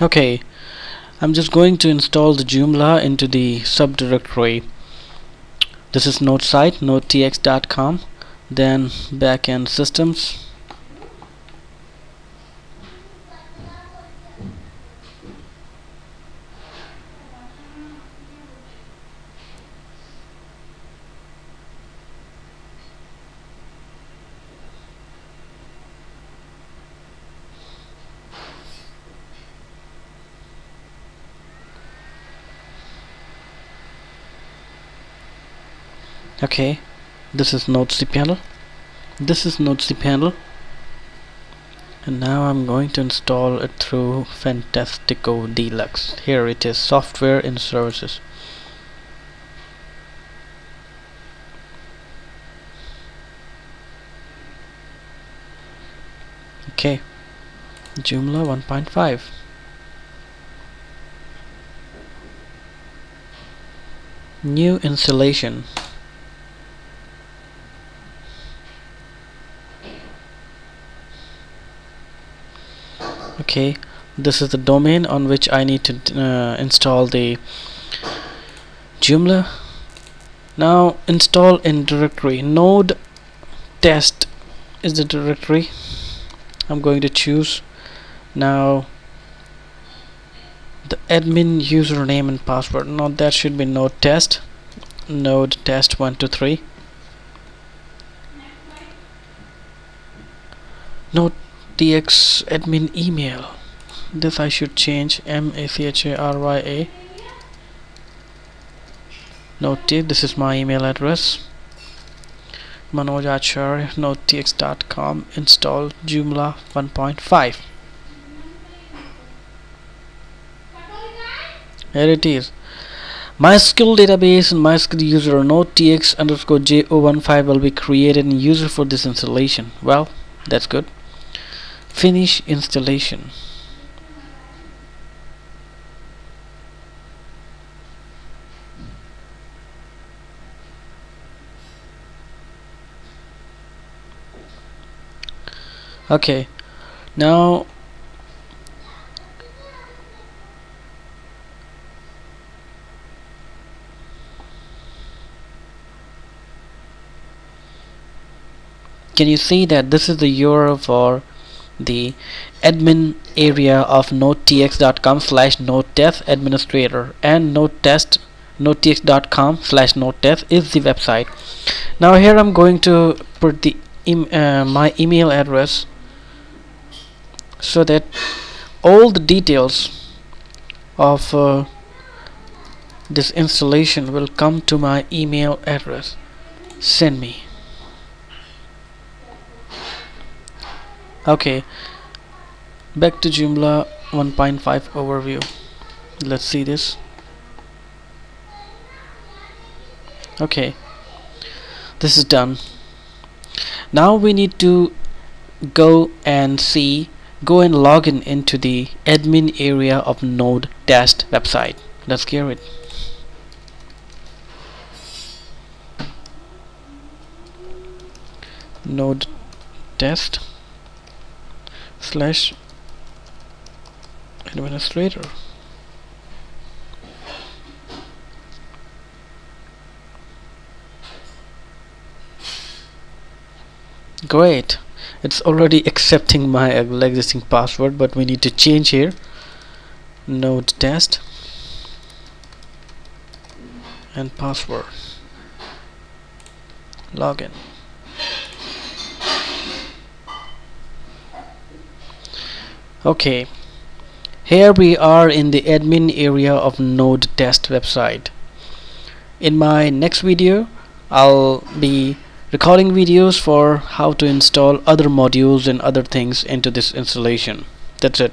Okay, I'm just going to install the Joomla into the subdirectory. This is node site nodetx.com, then backend systems. Okay, this is Node cPanel. This is Node cPanel, and now I'm going to install it through Fantastico Deluxe. Here it is, software and services. Okay, Joomla 1.5. New installation. Okay, this is the domain on which I need to install the Joomla. Now install in directory. Node test is the directory I'm going to choose. Now the admin username and password. No, that should be node test 123. Node tx admin email. This I should change. MACHARYA. Node tx. This is my email address. Manoj Acharya, nodetx.com. Install Joomla 1.5. Here it is. MySQL database and MySQL user nodetx underscore jo15 will be created and user for this installation. Well, that's good. Finish installation. Okay, now can you see that this is the URL for the admin area of nodetx.com/nodetest administrator, and nodetx.com/nodetest is the website. Now here I'm going to put the my email address so that all the details of this installation will come to my email address. Send me. Okay, back to Joomla 1.5 overview. Let's see this. Okay, this is done. Now we need to go and log in into the admin area of node test website. Let's gear it. Node test / administrator. Great, it's already accepting my existing password, but we need to change here. Node test and password. Login. Okay, here we are in the admin area of node test website. In my next video I'll be recording videos for how to install other modules and other things into this installation. That's it.